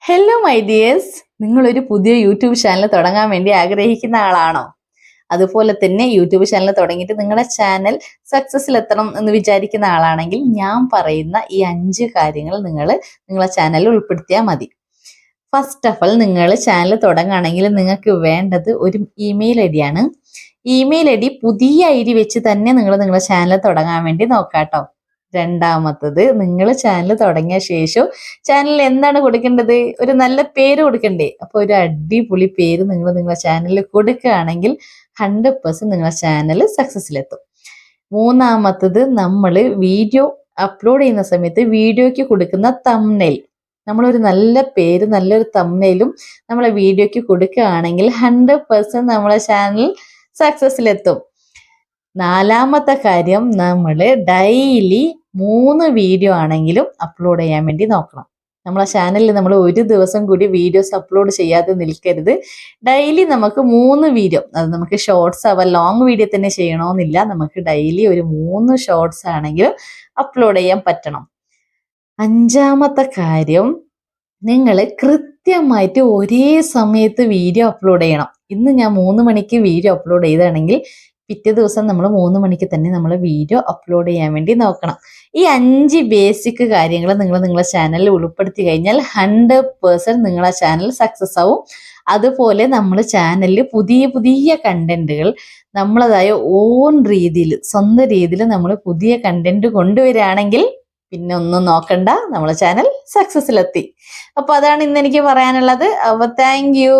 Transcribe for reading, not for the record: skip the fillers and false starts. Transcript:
Hello my dears, നിങ്ങളൊരു പുതിയ YouTube channel തുടങ്ങാൻ വേണ്ടി ആഗ്രഹിക്കുന്ന ആളാണോ? അതുപോലെ തന്നെ യൂട്യൂബ് ചാനൽ തുടങ്ങിയിട്ട് നിങ്ങളുടെ ചാനൽ സക്സസ്സിൽ എത്തണം എന്ന് വിചാരിക്കുന്ന ആളാണെങ്കിൽ ഞാൻ പറയുന്ന ഈ 5 കാര്യങ്ങൾ നിങ്ങളെ ചാനലിൽ ഉൾപ്പെടുത്തിയാൽ മതി. ഫസ്റ്റ് ഓഫ് ഓൾ, നിങ്ങൾ ചാനൽ തുടങ്ങുകയാണെങ്കിൽ നിങ്ങൾക്ക് വേണ്ടത് ഒരു ഇമെയിൽ ഐ ഡിയാണ്. ഇമെയിൽ ഐ ഡി പുതിയ ഐ ഡി വെച്ച് തന്നെ നിങ്ങളുടെ ചാനൽ തുടങ്ങാൻ വേണ്ടി നോക്കാട്ടോ. രണ്ടാമത്തത്, നിങ്ങൾ ചാനൽ തുടങ്ങിയ ശേഷം ചാനലിൽ എന്താണ് കൊടുക്കേണ്ടത്? ഒരു നല്ല പേര് കൊടുക്കണ്ടേ? അപ്പോൾ ഒരു അടിപൊളി പേര് നിങ്ങളുടെ ചാനലിൽ കൊടുക്കുകയാണെങ്കിൽ 100% നിങ്ങളുടെ ചാനൽ സക്സസ്സിലെത്തും. മൂന്നാമത്തത്, നമ്മൾ വീഡിയോ അപ്ലോഡ് ചെയ്യുന്ന സമയത്ത് വീഡിയോയ്ക്ക് കൊടുക്കുന്ന തംബ്നെയിൽ, നമ്മളൊരു നല്ല പേര് നല്ലൊരു തംബ്നെയിലും നമ്മളെ വീഡിയോയ്ക്ക് കൊടുക്കുകയാണെങ്കിൽ 100% നമ്മളെ ചാനൽ സക്സസ്സിലെത്തും. നാലാമത്തെ കാര്യം, നമ്മൾ ഡെയിലി 3 വീഡിയോ ആണെങ്കിലും അപ്ലോഡ് ചെയ്യാൻ വേണ്ടി നോക്കണം. നമ്മളെ ചാനലിൽ നമ്മൾ ഒരു ദിവസം കൂടി വീഡിയോസ് അപ്ലോഡ് ചെയ്യാതെ നിൽക്കരുത്. ഡെയിലി നമുക്ക് 3 വീഡിയോ, അത് നമുക്ക് ഷോർട്സ് ആവാം, ലോങ് വീഡിയോ തന്നെ ചെയ്യണമെന്നില്ല, നമുക്ക് ഡെയിലി ഒരു 3 ഷോർട്സ് ആണെങ്കിലും അപ്ലോഡ് ചെയ്യാൻ പറ്റണം. അഞ്ചാമത്തെ കാര്യം, നിങ്ങൾ കൃത്യമായിട്ട് ഒരേ സമയത്ത് വീഡിയോ അപ്ലോഡ് ചെയ്യണം. ഇന്ന് ഞാൻ 3 മണിക്ക് വീഡിയോ അപ്ലോഡ് ചെയ്താണെങ്കിൽ പിറ്റേ ദിവസം നമ്മൾ 3 മണിക്ക് തന്നെ നമ്മൾ വീഡിയോ അപ്ലോഡ് ചെയ്യാൻ വേണ്ടി നോക്കണം. ഈ 5 ബേസിക് കാര്യങ്ങൾ നിങ്ങളെ ചാനലിൽ ഉൾപ്പെടുത്തി കഴിഞ്ഞാൽ 100% നിങ്ങളെ ചാനൽ സക്സസ് ആവും. അതുപോലെ നമ്മൾ ചാനലിൽ പുതിയ പുതിയ കണ്ടന്റുകൾ നമ്മളതായ ഓൺ രീതിയിൽ, സ്വന്തം രീതിയിൽ നമ്മൾ പുതിയ കണ്ടന്റ് കൊണ്ടുവരികയാണെങ്കിൽ പിന്നെ ഒന്നും നോക്കണ്ട, നമ്മളെ ചാനൽ സക്സസ്സിലെത്തി. അപ്പോൾ അതാണ് ഇന്ന് എനിക്ക് പറയാനുള്ളത്. അപ്പോൾ താങ്ക് യു.